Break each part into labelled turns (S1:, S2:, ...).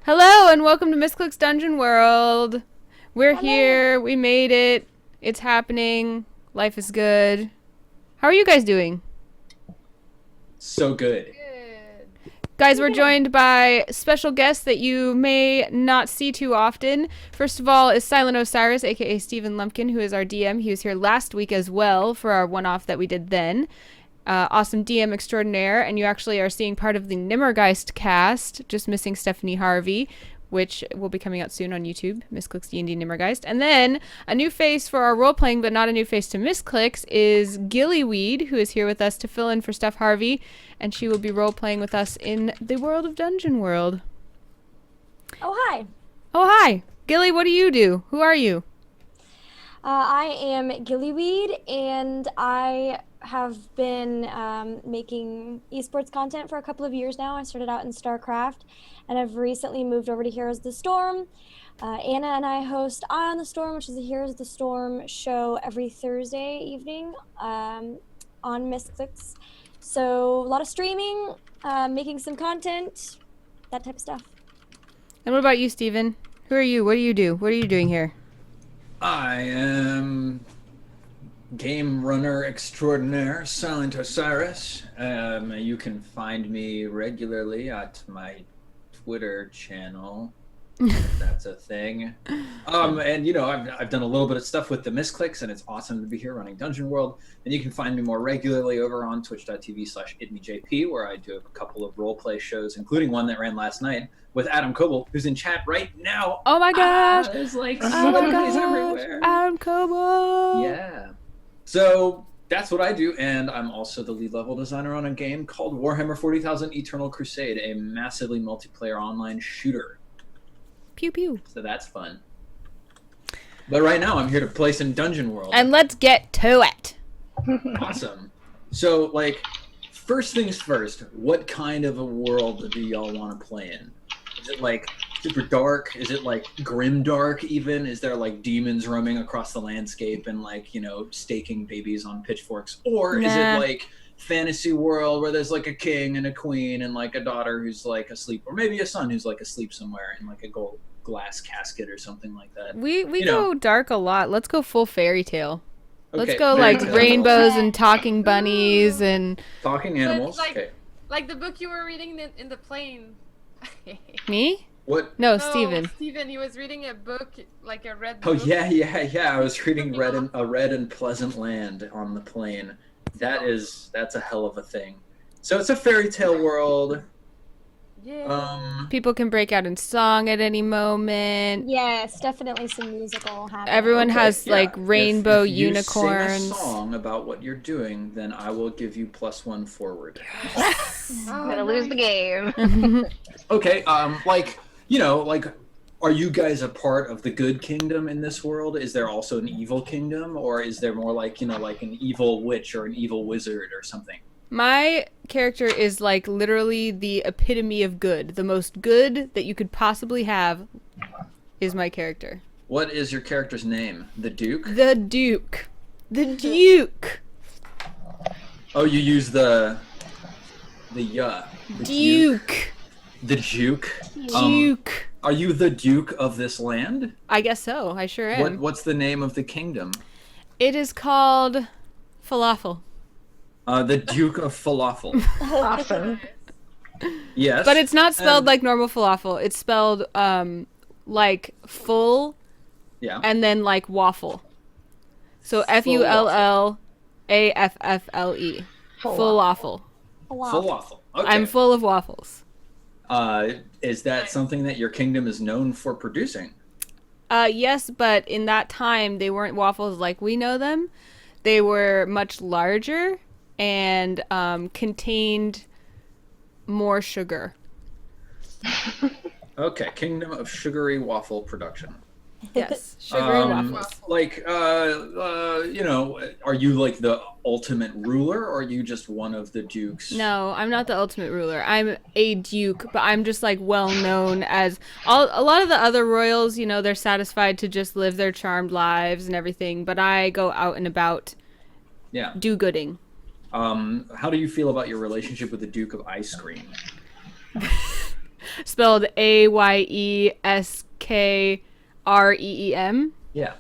S1: Hello and welcome to Misscliks Dungeon World. We're
S2: Hello.
S1: here. We made it. It's happening. Life is good. How are you guys doing?
S3: So good.
S2: Good.
S1: Guys, we're joined by special guests that you may not see too often. First of all is Silent0siris, aka Stephen Lumpkin, who is our DM. He was here last week as well for our one-off that we did then. Awesome DM extraordinaire, and you actually are seeing part of the Nimmergeist cast, just missing Stephanie Harvey, which will be coming out soon on YouTube, Misscliks D&D Nimmergeist. And then a new face for our role-playing, but not a new face to Misscliks, is Gillyweed, who is here with us to fill in for Steph Harvey, and she will be role-playing with us in the world of Dungeon World.
S2: Oh, hi.
S1: Oh, hi. Gilly, what do you do? Who are you?
S2: I am Gillyweed, and I have been making esports content for a couple of years now. I started out in StarCraft, and I've recently moved over to Heroes of the Storm. Anna and I host Eye on the Storm, which is a Heroes of the Storm show every Thursday evening on Misscliks. So a lot of streaming, making some content, that type of stuff.
S1: And what about you, Steven? Who are you? What do you do? What are you doing here?
S3: I am game runner extraordinaire, Silent0siris. You can find me regularly at my Twitter channel, if that's a thing. And you know, I've done a little bit of stuff with the Misscliks, and it's awesome to be here running Dungeon World. And you can find me more regularly over on twitch.tv/idmejp, where I do a couple of roleplay shows, including one that ran last night with Adam Coble, who's in chat right now.
S1: Oh my gosh!
S3: There's like
S1: Oh my
S3: celebrities
S1: gosh!
S3: everywhere.
S1: Adam Coble!
S3: Yeah. So that's what I do, and I'm also the lead level designer on a game called Warhammer 40,000 Eternal Crusade, a massively multiplayer online shooter.
S1: Pew pew.
S3: So that's fun. But right now I'm here to play some Dungeon World.
S1: And let's get to it.
S3: Awesome. So, like, first things first, what kind of a world do y'all want to play in? Is it like super dark? Is it like grim dark even? Is there like demons roaming across the landscape and like, you know, staking babies on pitchforks? Or is
S1: Nah.
S3: it like fantasy world where there's like a king and a queen and like a daughter who's like asleep, or maybe a son who's like asleep somewhere in like a gold glass casket or something like that?
S1: We
S3: You
S1: go
S3: know.
S1: dark a lot. Let's go full fairy tale. Let's
S3: Okay,
S1: go
S3: fairy
S1: like
S3: tale.
S1: rainbows and talking bunnies and
S3: Talking animals.
S4: like-
S3: Okay.
S4: Like the book you were reading in the plane.
S1: me?
S3: What?
S1: No,
S4: No,
S1: Steven.
S4: Steven, he was reading a book, like a red
S3: Oh
S4: book.
S3: yeah. I was reading A Red and Pleasant Land on the plane. That's a hell of a thing. So it's a fairy tale world.
S4: Yeah.
S1: People can break out in song at any moment.
S2: Yes, definitely some musical happening.
S1: Everyone
S3: Okay,
S1: has
S3: yeah.
S1: like rainbow
S3: if you
S1: unicorns.
S3: sing a song about what you're doing, then I will give you +1 forward.
S4: Oh,
S5: I'm gonna lose the game.
S3: Okay, like, you know, like, are you guys a part of the good kingdom in this world? Is there also an evil kingdom, or is there more like, you know, like an evil witch or an evil wizard or something?
S1: My character is like literally the epitome of good. The most good that you could possibly have is my character.
S3: What is your character's name? The Duke?
S1: The Duke. The Duke.
S3: Oh, you use the the
S1: Duke.
S3: The Duke.
S1: Duke.
S3: Are you the Duke of this land?
S1: I guess so. I sure am.
S3: What's the name of the kingdom?
S1: It is called Falafel.
S3: The Duke of Falafel.
S5: Awesome.
S3: Yes.
S1: But it's not spelled
S3: And-
S1: like normal falafel. It's spelled like full
S3: Yeah.
S1: and then like waffle. So
S3: Full
S1: FULLAFFLE. Full waffle.
S3: Falafel. Okay.
S1: I'm full of waffles.
S3: Is that something that your kingdom is known for producing?
S1: Yes, but in that time they weren't waffles like we know them. They were much larger and contained more sugar.
S3: Okay, Kingdom of Sugary Waffle Production.
S1: Yes, sugary waffles.
S3: Like, you know, are you like the ultimate ruler, or are you just one of the dukes?
S1: No, I'm not the ultimate ruler. I'm a duke, but I'm just like well known as a lot of the other royals, you know, they're satisfied to just live their charmed lives and everything, but I go out and about
S3: Yeah.
S1: do-gooding.
S3: How do you feel about your relationship with the Duke of Ice Cream?
S1: spelled Ayesk-Reem.
S3: Yeah.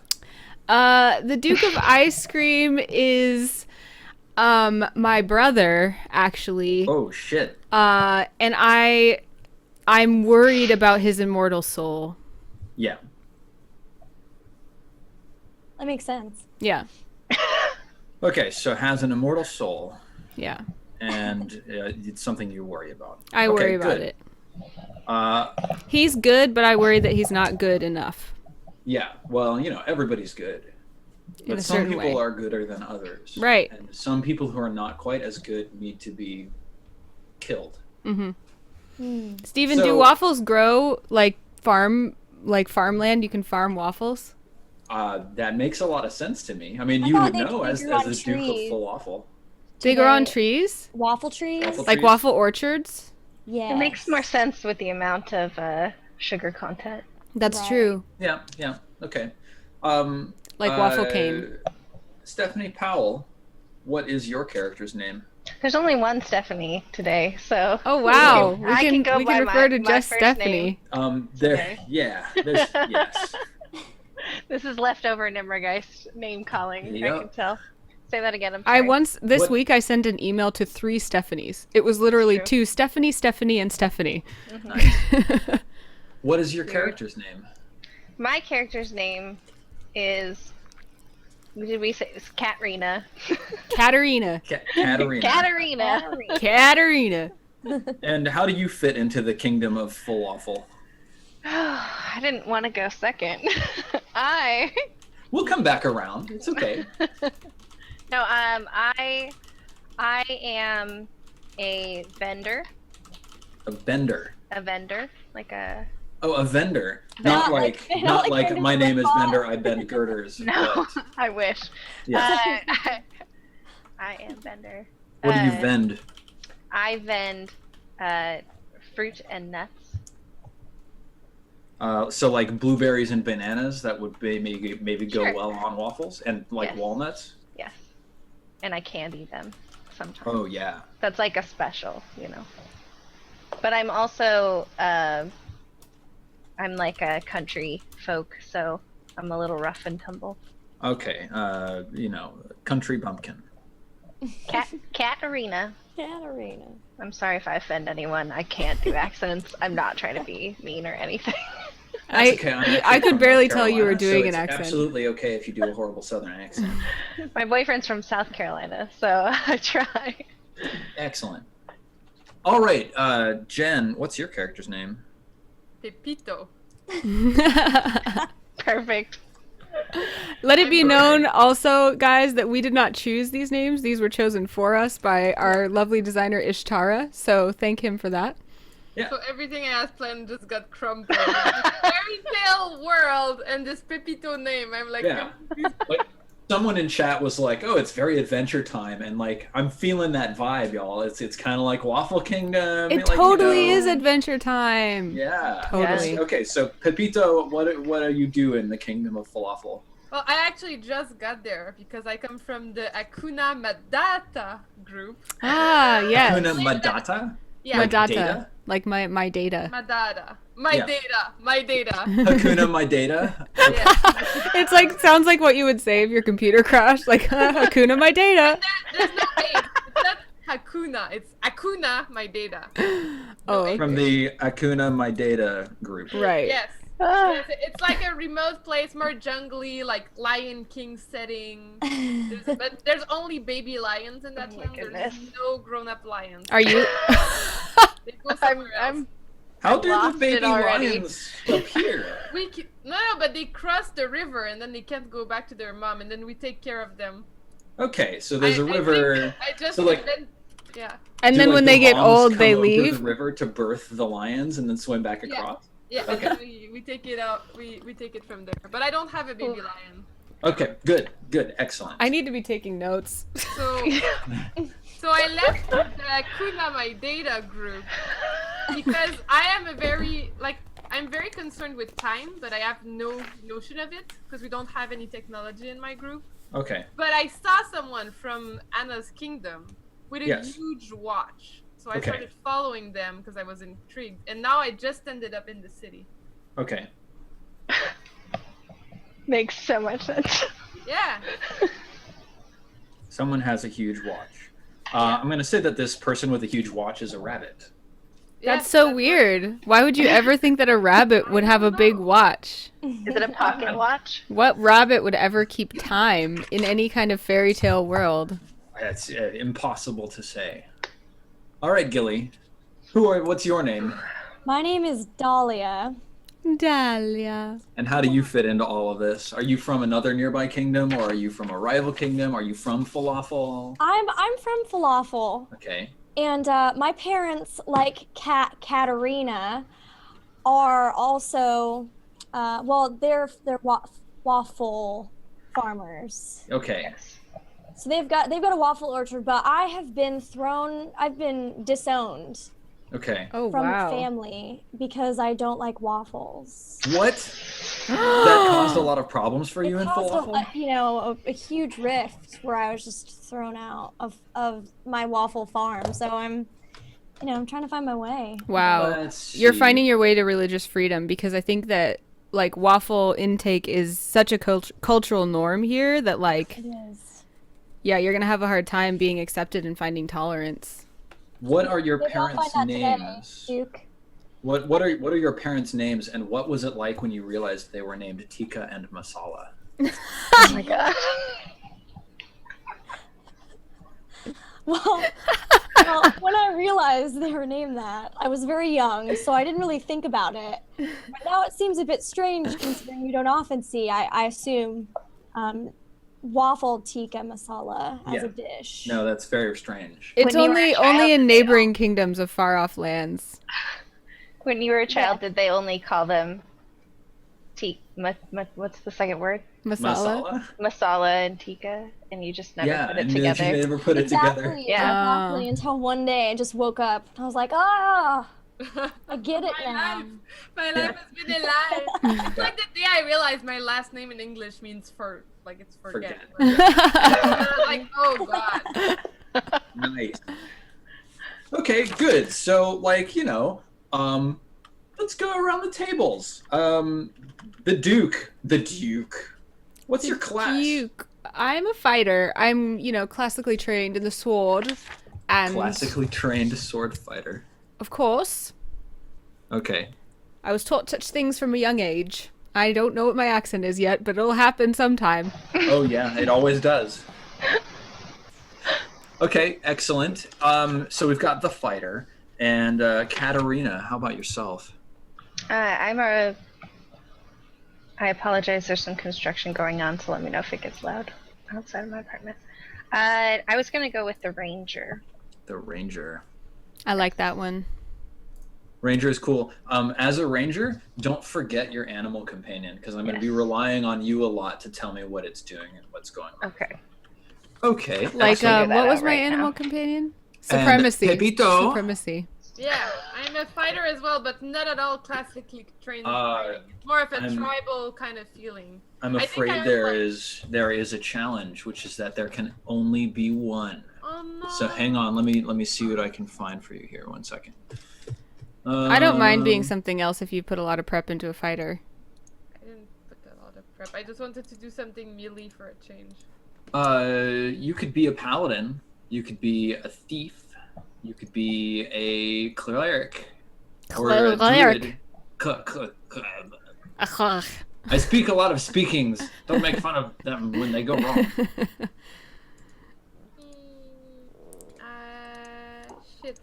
S1: The Duke of Ice Cream is my brother, actually.
S3: Oh shit.
S1: And I'm worried about his immortal soul.
S3: Yeah.
S2: That makes sense.
S1: Yeah.
S3: Okay, so has an immortal soul,
S1: Yeah.
S3: and it's something you worry about.
S1: I
S3: Okay,
S1: worry about
S3: good.
S1: it.
S3: Uh,
S1: He's good, but I worry that he's not good enough.
S3: yeah. Well, everybody's good,
S1: In
S3: but
S1: a
S3: some
S1: certain
S3: people
S1: way.
S3: are gooder than others.
S1: Right.
S3: And some people who are not quite as good need to be killed.
S1: Steven,
S3: So-
S1: do waffles grow like farmland? You can farm waffles?
S3: That makes a lot of sense to me. I mean,
S2: I
S3: you
S2: thought
S3: would
S2: they
S3: know as
S2: grew on
S3: the Duke of
S2: trees.
S3: Falafel.
S1: They grow on
S2: they-
S1: trees?
S2: Waffle trees?
S3: Waffle
S1: Like
S3: trees?
S1: waffle orchards?
S2: Yeah.
S5: It makes more sense with the amount of sugar content.
S1: That's
S2: Right.
S1: true.
S3: Yeah, okay.
S1: Like waffle cane.
S3: Stephanie Powell, what is your character's name?
S5: There's only one Stephanie today, so.
S1: Oh wow.
S5: I can go
S1: we
S5: by
S1: can refer to
S5: my
S1: just
S5: first
S1: Stephanie.
S3: There's yes.
S5: This is leftover Nimmergeist name calling. I
S3: Yep.
S5: can tell. Say that again. I'm
S1: I
S5: sorry.
S1: this
S3: What-
S1: week I sent an email to 3 Stephanies. It was literally
S5: True.
S1: 2 Stephanie, Stephanie, and Stephanie.
S3: What is your character's name?
S5: My character's name is. Did we say it's Katrina?
S1: Katerina.
S3: Katerina.
S5: Katerina.
S1: Katerina.
S3: And how do you fit into the kingdom of Falafel?
S5: I didn't want to go second.
S3: We'll come back around. It's okay.
S5: No, I am a vendor.
S3: A vendor.
S5: Like a.
S3: Oh, a vendor.
S2: Not
S3: Not like
S2: like-
S3: not
S2: not
S3: like
S2: like
S3: my name is
S2: Vendor.
S3: Vendor. I bend girders.
S5: No,
S3: but-
S5: I wish.
S3: yeah.
S5: I am vendor.
S3: What do you
S5: uh,
S3: vend?
S5: I vend fruit and nuts.
S3: So like blueberries and bananas that would maybe go
S5: Sure.
S3: well on waffles, and like
S5: Yes.
S3: walnuts.
S5: Yes. And I candy them sometimes.
S3: Oh yeah.
S5: That's like a special, But I'm also, I'm like a country folk, so I'm a little rough and tumble.
S3: Okay. Country bumpkin.
S5: Katerina.
S2: Katerina.
S5: I'm sorry if I offend anyone. I can't do accents. I'm not trying to be mean or anything.
S3: That's okay. I'm actually
S1: I could
S3: from
S1: barely
S3: North
S1: tell you were
S3: Carolina, so
S1: doing an
S3: it's
S1: accent.
S3: Absolutely okay if you do a horrible Southern accent.
S5: My boyfriend's from South Carolina, so I try.
S3: Excellent. All right, Jen, what's your character's name?
S4: Pepito.
S5: Perfect.
S1: Let it be known also, guys, that we did not choose these names. These were chosen for us by our lovely designer Ishtara. So thank him for that.
S3: Yeah.
S4: So everything I had planned just got crumpled. This fairy tale world and this Pepito name. I'm like,
S3: Yeah. Like someone in chat was like, "Oh, it's very Adventure Time," and like I'm feeling that vibe, y'all. It's kind of like Waffle Kingdom.
S1: It
S3: like,
S1: totally is Adventure Time.
S3: Yeah.
S1: Totally.
S3: Yes. Okay, so Pepito, what do you do in the kingdom of Falafel?
S4: Well, I actually just got there because I come from the Akuna Matata group.
S1: Ah, yes.
S3: Hakuna Matata?
S4: Yeah,
S3: Like
S1: Madata.
S3: data?
S1: Like my data.
S4: Madata. My
S3: Yeah.
S4: data. My data.
S3: Hakuna My Data?
S4: Yeah.
S1: It's like sounds like what you would say if your computer crashed. Like Hakuna my data.
S4: There's no A. It's not Hakuna. It's Akuna, my data.
S1: Oh,
S4: A.
S3: From the Hakuna My Data group.
S1: right.
S4: Yes.
S5: Ah,
S4: Yes, it's like a remote place, more jungly, like Lion King setting. But there's only baby lions in that
S5: Oh my
S4: land. There's
S5: goodness.
S4: no grown-up lions.
S1: Are you?
S4: They go somewhere else.
S5: I'm
S3: How do the
S5: lost it
S3: baby
S5: already.
S3: lions appear?
S4: No, but they cross the river and then they can't go back to their mom, and then we take care of them.
S3: Okay, so there's
S4: I
S3: a river.
S4: think I just
S3: so, like-
S4: yeah.
S1: And
S3: Do,
S1: then
S3: like,
S1: when
S3: the
S1: they get
S3: moms
S1: old,
S3: come
S1: they
S3: over
S1: leave.
S3: the river to birth the lions and then swim back
S4: Yeah.
S3: across.
S4: Yeah,
S3: Okay.
S4: and then we take it out. We take it from there. But I don't have a baby lion.
S3: Okay, good, excellent.
S1: I need to be taking notes.
S4: So so I left the Kuna My Data group because I am I'm very concerned with time, but I have no notion of it because we don't have any technology in my group.
S3: Okay,
S4: But I saw someone from Anna's Kingdom with a
S3: Yes.
S4: huge watch. So So I
S3: Okay.
S4: started following them because I was intrigued. And now I just ended up in the city.
S3: Okay.
S5: Makes so much sense.
S4: Yeah.
S3: Someone has a huge watch. I'm going to say that this person with a huge watch is a rabbit.
S1: That's so weird. Why would you ever think that a rabbit would have a big watch?
S5: Is it a pocket watch?
S1: What rabbit would ever keep time in any kind of fairy tale world?
S3: That's impossible to say. All right, Gilly. What's your name?
S2: My name is Dahlia.
S1: Dahlia.
S3: And how do you fit into all of this? Are you from another nearby kingdom, or are you from a rival kingdom? Are you from Falafel?
S2: I'm from Falafel.
S3: Okay.
S2: And my parents, like Katarina, are also, they're waffle farmers.
S3: Okay.
S2: So they've got a waffle orchard, but I've been disowned
S3: Okay.
S1: Oh,
S2: from
S1: wow.
S2: family because I don't like waffles.
S3: What? That caused a lot of problems for you
S2: It
S3: in
S2: caused
S3: Falafel?
S2: a huge rift where I was just thrown out of my waffle farm. So I'm trying to find my way.
S1: Wow.
S3: Let's
S1: You're
S3: see.
S1: finding your way to religious freedom, because I think that like waffle intake is such a cultural norm here that like,
S2: It is.
S1: yeah, you're going to have a hard time being accepted and finding tolerance.
S3: What are your
S2: Maybe I'll
S3: parents'
S2: find that today,
S3: names?
S2: Duke.
S3: What are your parents' names, and what was it like when you realized they were named Tikka and Masala?
S5: Oh my god.
S2: Well, when I realized they were named that, I was very young, so I didn't really think about it. But now it seems a bit strange considering you don't often see, I assume, waffle tikka masala as a dish.
S3: No, that's very strange.
S1: It's
S5: When you were a
S1: only
S5: child,
S1: in
S5: did they
S1: neighboring kingdoms of far off lands.
S5: When you were a child, did they only call them what's the second word?
S1: Masala?
S5: Masala and tikka, and you just never put it
S3: and
S5: together?
S3: you never put it together.
S5: Yeah.
S2: Exactly. Until one day I just woke up and I was like, I get it now.
S4: My life has been a lie. It's like the day I realized my last name in English means it's forget. I was like, oh god.
S3: Nice. Okay, good. So, let's go around the tables. The Duke. What's your class?
S1: Duke. I'm a fighter. I'm, classically trained in the sword. And
S3: Classically trained sword fighter.
S1: of course,
S3: Okay.
S1: I was taught such things from a young age. I don't know what my accent is yet, but it'll happen sometime.
S3: Oh yeah, it always does. Okay, excellent. So we've got the fighter and Katarina. How about yourself?
S5: I apologize, there's some construction going on, so let me know if it gets loud outside of my apartment. I was gonna go with the ranger.
S3: The ranger.
S1: I like that one.
S3: Ranger is cool. As a ranger, don't forget your animal companion, because I'm going to be relying on you a lot to tell me what it's doing and what's going on.
S5: Okay.
S3: Okay.
S1: Like,
S3: excellent.
S1: what was
S5: out
S1: my
S5: right
S1: animal
S5: now.
S1: companion? Supremacy.
S3: Pepito.
S1: Supremacy.
S4: Yeah, I'm a fighter as well, but not at all classically trained. in
S3: Uh,
S4: fighting. It's more of a
S3: I'm-
S4: tribal kind of feeling.
S3: I'm
S4: I think
S3: afraid
S4: I
S3: there
S4: was
S3: is a challenge, which is that there can only be one.
S4: Oh no.
S3: So hang on, let me see what I can find for you here. 1 second.
S1: I don't mind being
S3: Um,
S1: something else if you put a lot of prep into a fighter.
S4: I didn't put a lot of prep. I just wanted to do something melee for a change.
S3: You could be a paladin. You could be a thief. You could be a cleric. Or a
S1: Cleric.
S3: druid.
S1: Ugh.
S3: I speak a lot of speakings. Don't make fun of them when they go wrong.
S4: Shit.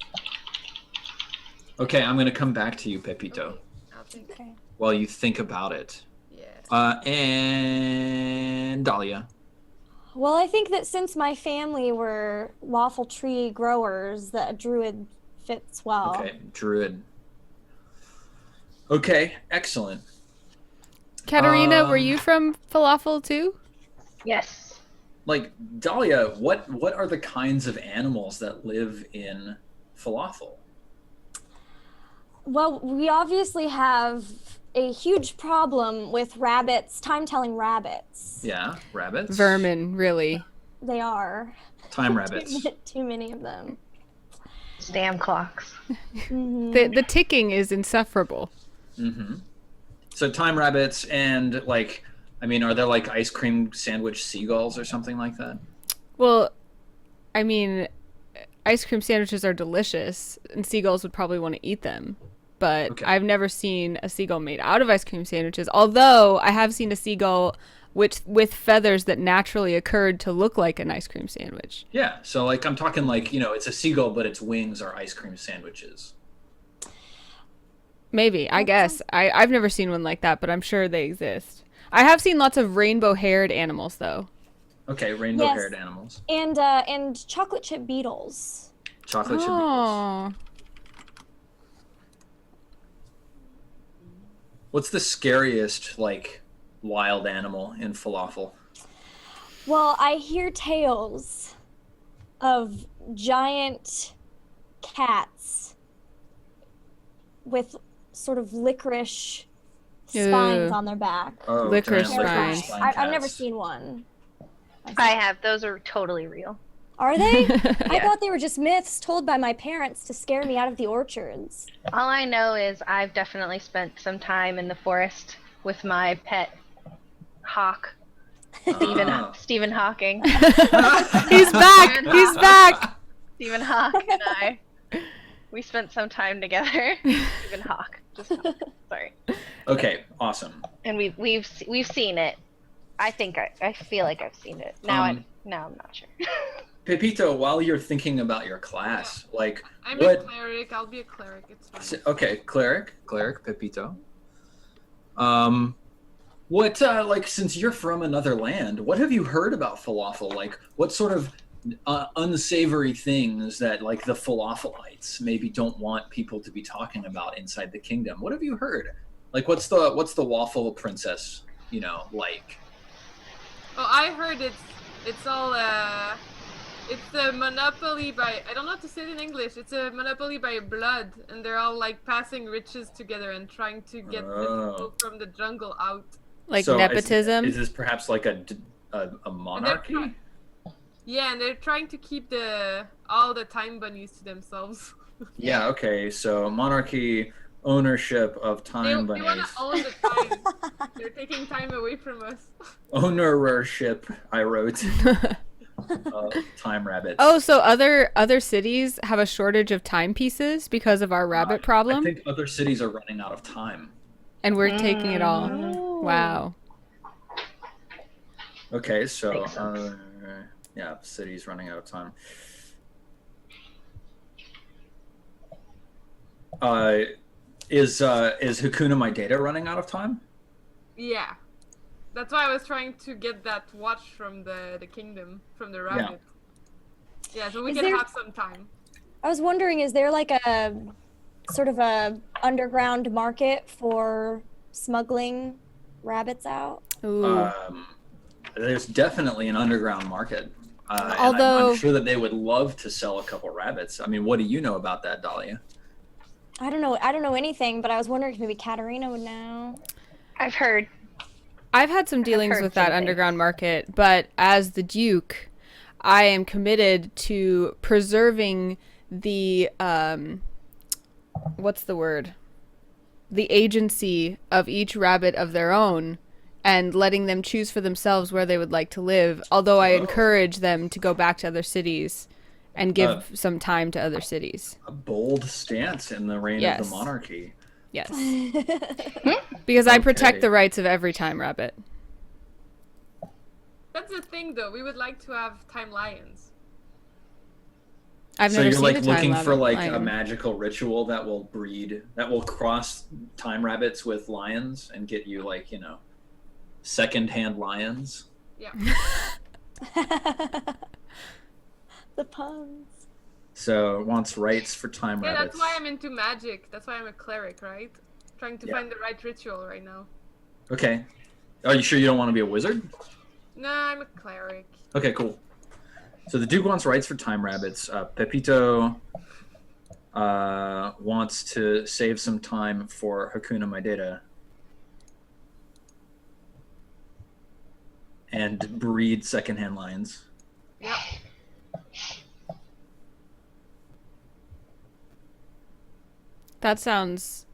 S3: Okay, I'm gonna come back to you, Pepito,
S4: I'll think.
S2: Okay.
S3: while you think about it.
S4: Yeah.
S3: And Dahlia.
S2: Well, I think that since my family were waffle tree growers, that a druid fits well.
S3: Okay, druid. Okay, excellent.
S1: Katarina, were you from Falafel too?
S5: Yes.
S3: Like, Dahlia, what are the kinds of animals that live in Falafel?
S2: Well, we obviously have a huge problem with rabbits, time-telling rabbits.
S3: Yeah, rabbits.
S1: Vermin, really.
S2: They are.
S3: Time rabbits.
S2: Too many of them.
S5: Damn clocks.
S1: The ticking is insufferable.
S3: Mm-hmm. So time rabbits and like, I mean, are there like ice cream sandwich seagulls or something like that?
S1: Well, I mean, ice cream sandwiches are delicious, and seagulls would probably want to eat them. But
S3: Okay.
S1: I've never seen a seagull made out of ice cream sandwiches. Although I have seen a seagull with feathers that naturally occurred to look like an ice cream sandwich.
S3: Yeah. So like, I'm talking like, you know, it's a seagull, but its wings are ice cream sandwiches.
S1: Maybe, I guess. I've never seen one like that, but I'm sure they exist. I have seen lots of rainbow-haired animals, though.
S3: Okay, rainbow-haired animals.
S2: And chocolate chip beetles.
S3: Chocolate chip beetles.
S1: Oh.
S3: What's the scariest like wild animal in falafel?
S2: Well, I hear tales of giant cats with sort of licorice spines
S1: Ew.
S2: on their back.
S3: Oh,
S1: Licorice
S3: giant
S1: spines.
S2: I've never
S3: cats.
S2: seen one.
S5: I have. Those are totally real.
S2: Are they? I
S5: Yeah.
S2: thought they were just myths told by my parents to scare me out of the orchards.
S5: All I know is I've definitely spent some time in the forest with my pet hawk,
S3: Ah.
S5: Stephen Hawking.
S1: He's back! He's back!
S5: Stephen Hawk and I. We spent some time together. Stephen Hawk. Just Hawk. Sorry.
S3: Okay, awesome.
S5: And we've seen it. I think I feel like I've seen it. Now I'm not sure.
S3: Pepito, while you're thinking about your class, like
S4: I'm
S3: what?
S4: a cleric. I'll be a cleric. It's fine.
S3: Okay, cleric, Pepito. What like since you're from another land, what have you heard about falafel? Like, what sort of unsavory things that like the falafelites maybe don't want people to be talking about inside the kingdom? What have you heard? Like, what's the waffle princess, you know, like?
S4: Oh, I heard it's all it's a monopoly by, I don't know how to say it in English. It's a monopoly by blood, and they're all like passing riches together and trying to get the people from the jungle out.
S1: Like
S3: So
S1: nepotism?
S3: Is this perhaps like a monarchy?
S4: Yeah, and they're trying to keep all the time bunnies to themselves.
S3: Yeah. Okay. So monarchy, ownership of
S4: They
S3: time
S4: want
S3: bunnies,
S4: to own the time. They're taking time away from us.
S3: ownership. I wrote. Time rabbits.
S1: Oh, so other cities have a shortage of timepieces because of our rabbit
S3: I
S1: problem,
S3: think other cities are running out of time.
S1: and we're taking it all.
S2: Oh.
S1: Wow.
S3: Okay, so
S5: Makes sense.
S3: yeah, cities running out of time. Is Hakuna My Data running out of time?
S4: Yeah. That's why I was trying to get that watch from the kingdom, from the rabbit. Yeah, so we
S2: Is
S4: can
S2: there-
S4: have some time.
S2: I was wondering, is there like a sort of a underground market for smuggling rabbits out?
S1: Ooh.
S3: There's definitely an underground market. And
S1: Although-
S3: I'm sure that they would love to sell a couple rabbits. I mean, what do you know about that, Dahlia?
S2: I don't know anything, but I was wondering if maybe Katarina would know.
S5: I've heard.
S1: I've had some dealings
S5: heard
S1: with that
S5: some
S1: underground market, but as the Duke, I am committed to preserving the what's the word? The agency of each rabbit of their own, and letting them choose for themselves where they would like to live. Although I encourage them to go back to other cities and give some time to other cities.
S3: A bold stance in the reign of
S1: Yes.
S3: the monarchy.
S1: Yes. Because I protect
S3: Okay.
S1: the rights of every time rabbit.
S4: That's the thing, though. We would like to have time lions.
S1: I've
S3: So
S1: never
S3: you're
S1: seen
S3: like
S1: a time
S3: looking for
S1: rabbit
S3: like a
S1: lion.
S3: magical ritual that will cross time rabbits with lions and get you like, you know, second-hand lions.
S4: Yeah.
S2: The puns.
S3: So it wants rights for time
S4: Yeah,
S3: rabbits.
S4: that's why I'm into magic. That's why I'm a cleric, right? Trying to
S3: Yeah.
S4: find the right ritual right now.
S3: Okay. Are you sure you don't want to be a wizard?
S4: No, I'm a cleric.
S3: Okay, cool. So the Duke wants rights for time rabbits. Pepito wants to save some time for Hakuna Maideta and breed secondhand lions.
S4: Yep.
S1: That sounds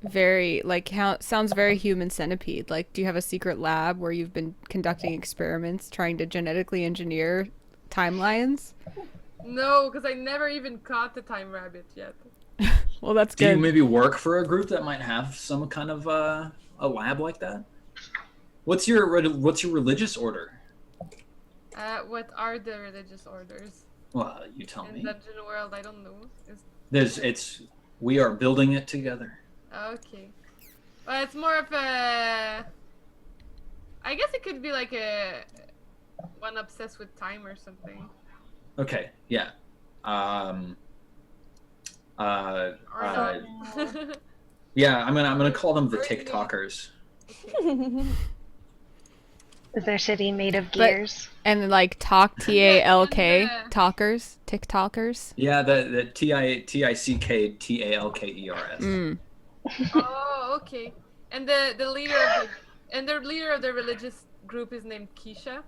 S1: very sounds very human centipede. Like, do you have a secret lab where you've been conducting experiments trying to genetically engineer timelines?
S4: No, because I never even caught the time rabbit yet.
S1: Well, that's
S3: Do
S1: good.
S3: you maybe work for a group that might have some kind of a lab like that? What's your religious order?
S4: What are the religious orders?
S3: Well, you tell
S4: In
S3: me.
S4: Dungeon World, I don't know.
S3: We are building it together.
S4: Okay. Well, it's more of a... I guess it could be like a... one obsessed with time or something.
S3: Okay, yeah. Yeah, I'm gonna call them the TikTokers.
S5: Is their city made of gears?
S1: And like talk TALK
S4: Yeah.
S1: talkers, TikTokers.
S3: Yeah, the TICKTALKERS.
S4: Oh, okay. And the leader of the religious group is named Keisha.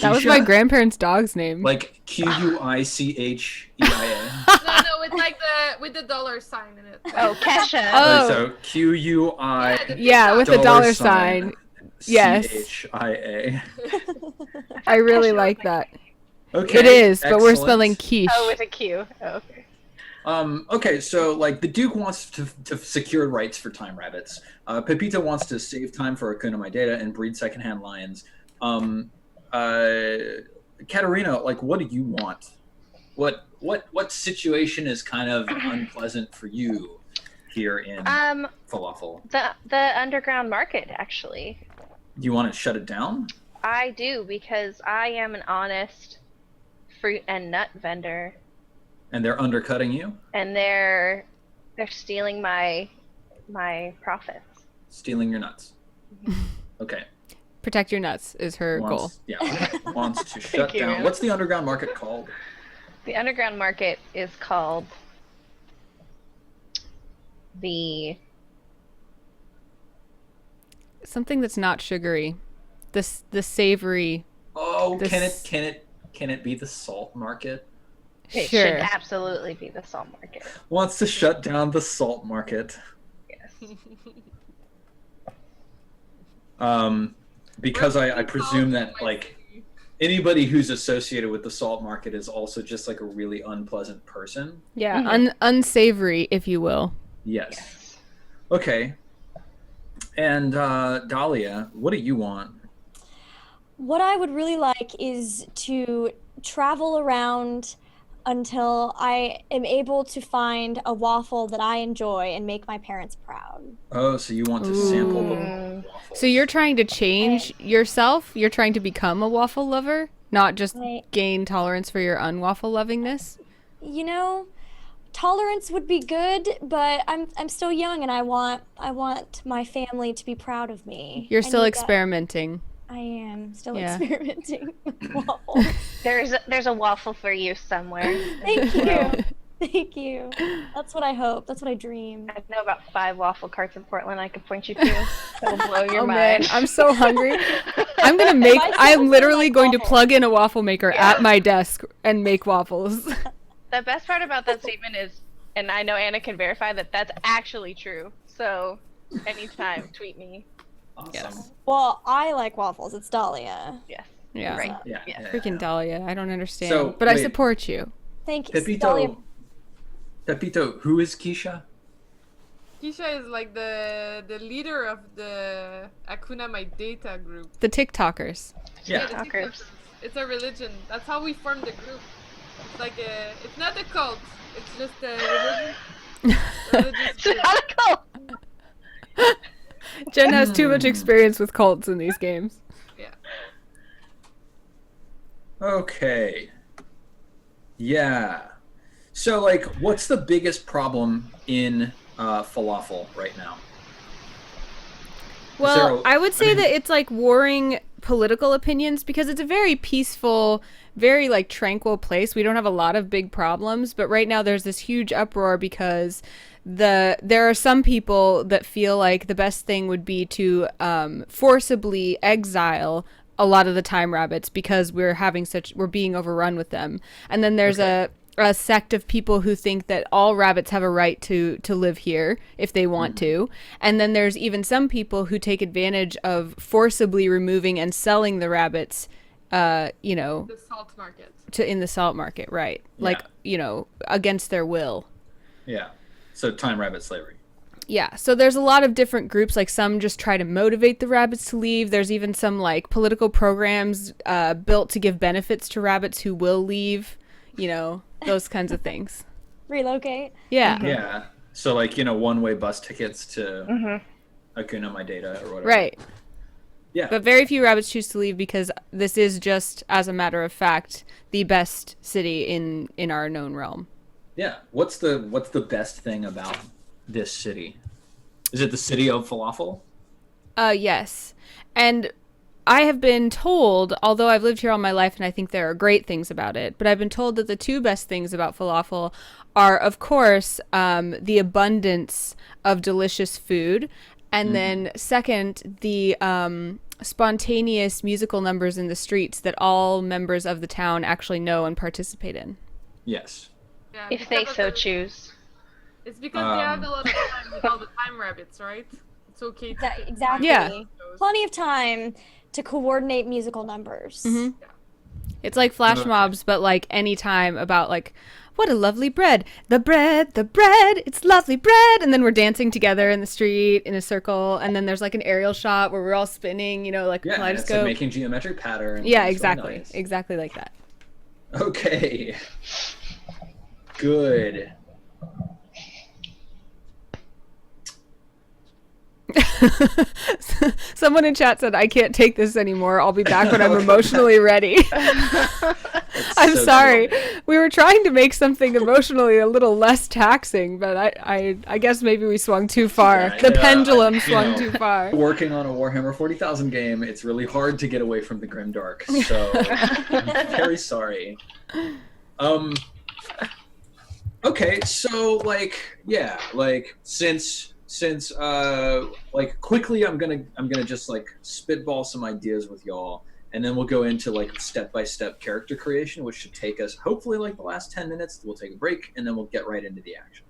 S1: That was my grandparents' dog's name.
S3: Like QUICHEIA.
S4: No, it's like with the dollar sign in it.
S5: Oh, Kesha.
S1: Oh.
S3: So QUI.
S1: Yeah, with the dollar sign. Yes.
S3: CHIA.
S1: I really like that.
S3: Okay.
S1: It is, but we're
S3: excellent.
S1: spelling quiche.
S5: Oh, with a Q. Oh, okay.
S3: Okay, so like the Duke wants to secure rights for time rabbits. Pepito wants to save time for Akuna Maideta and breed secondhand lions. Katarina, like, what do you want? What situation is kind of unpleasant for you here in Falafel?
S5: The underground market, actually.
S3: Do you want to shut it down?
S5: I do, because I am an honest fruit and nut vendor,
S3: And they're undercutting you?
S5: and they're stealing my profits.
S3: Stealing your nuts. Okay.
S1: Protect your nuts is her goal.
S3: Yeah, wants to shut
S5: you,
S3: down.
S5: man.
S3: What's the underground market called?
S5: The underground market is called the
S1: Something that's not sugary. The savory.
S3: Oh,
S1: This-
S3: can it be the salt market?
S5: It
S1: Sure.
S5: should absolutely be the salt market.
S3: Wants to shut down the salt market.
S5: Yes.
S3: Because I presume that like anybody who's associated with the salt market is also just like a really unpleasant person.
S1: Yeah, unsavory, if you will.
S3: Yes.
S5: Yes.
S3: Okay. And Dahlia, what do you want?
S2: What I would really like is to travel around until I am able to find a waffle that I enjoy and make my parents proud.
S3: Oh, so you want to sample the
S5: Ooh.
S3: waffles.
S1: So you're trying to change yourself? You're trying to become a waffle lover? Not just
S2: Right.
S1: gain tolerance for your unwaffle lovingness?
S2: You know, tolerance would be good, but I'm still young and I want my family to be proud of me.
S1: You're
S2: I
S1: still
S2: need that.
S1: experimenting.
S2: I am still
S1: Yeah.
S2: experimenting with waffles.
S5: There's a waffle for you somewhere.
S2: Thank you. Thank you. That's what I hope. That's what I dream.
S5: I know about 5 waffle carts in Portland I could point you to. That'll blow your
S1: Oh man,
S5: mind.
S1: I'm so hungry. I'm literally
S2: like
S1: going to
S2: waffles.
S1: plug in a waffle maker at my desk and make waffles.
S5: The best part about that statement is, and I know Anna can verify that that's actually true. So, anytime, tweet me.
S3: Awesome.
S1: Yes.
S2: Well, I like waffles. It's Dahlia.
S5: Yes.
S1: Yeah.
S5: Right.
S3: Yeah.
S5: Yeah.
S1: Freaking Dahlia. I don't understand.
S3: So,
S1: but I
S3: wait.
S1: support you.
S2: Thank you, Dahlia.
S3: Pepito, who is Keisha?
S4: Keisha is like the leader of the Akuna Maideta group.
S1: The TikTokers.
S3: Yeah.
S4: the
S5: TikTokers.
S4: TikTokers. It's a religion. That's how we formed the group. It's like it's not a cult. It's just a religion. Religious group.
S5: Cool.
S1: Jen has too much experience with cults in these games.
S4: Yeah.
S3: Okay. Yeah. So, like, what's the biggest problem in falafel right now?
S1: Well,
S3: there-
S1: I would say
S3: I mean-
S1: that it's like warring political opinions because it's a very peaceful, very like tranquil place. We don't have a lot of big problems, but right now there's this huge uproar because there are some people that feel like the best thing would be to forcibly exile a lot of the time rabbits because we're being overrun with them. And then there's a sect of people who think that all rabbits have a right to live here if they want to. And then there's even some people who take advantage of forcibly removing and selling the rabbits,
S4: The salt market.
S1: in the salt market, right?
S3: Yeah.
S1: Like, against their will.
S3: Yeah. So time rabbit slavery.
S1: Yeah, so there's a lot of different groups. Like some just try to motivate the rabbits to leave. There's even some like political programs built to give benefits to rabbits who will leave, those kinds of things.
S2: Relocate.
S1: Yeah.
S3: Yeah. So like, one-way bus tickets to Hakuna Matata or whatever.
S1: Right.
S3: Yeah.
S1: But very few rabbits choose to leave because this is just, as a matter of fact, the best city in our known realm.
S3: Yeah. What's the best thing about this city? Is it the city of falafel?
S1: Yes. And I have been told, although I've lived here all my life and I think there are great things about it, but I've been told that the two best things about falafel are, of course, the abundance of delicious food, and then second, the spontaneous musical numbers in the streets that all members of the town actually know and participate in.
S3: Yes.
S4: Yeah,
S5: If they
S4: because
S5: so choose.
S4: It's because they have a lot of time with all the time rabbits, right? It's okay to
S2: Exactly.
S1: Yeah.
S2: Plenty of time to coordinate musical numbers.
S1: Mhm. It's like flash
S3: Okay.
S1: mobs, but like any time about like, what a lovely bread. The bread, it's lovely bread. And then we're dancing together in the street in a circle. And then there's like an aerial shot where we're all spinning, like a
S3: Yeah, and it's like
S1: kaleidoscope.
S3: making geometric patterns.
S1: Yeah,
S3: It's really
S1: exactly.
S3: nice.
S1: Exactly like that.
S3: Okay. Good.
S1: Someone in chat said, I can't take this anymore. I'll be back when I'm emotionally ready. I'm
S3: so
S1: sorry.
S3: true.
S1: We were trying to make something emotionally a little less taxing, but I guess maybe we swung too far.
S3: Yeah,
S1: The
S3: yeah,
S1: pendulum
S3: you
S1: swung
S3: know.
S1: too far.
S3: Working on a Warhammer 40,000 game, it's really hard to get away from the grimdark. So I'm very sorry. Okay, so since quickly I'm gonna just spitball some ideas with y'all, and then we'll go into step-by-step character creation, which should take us hopefully the last 10 minutes. We'll take a break and then we'll get right into the action.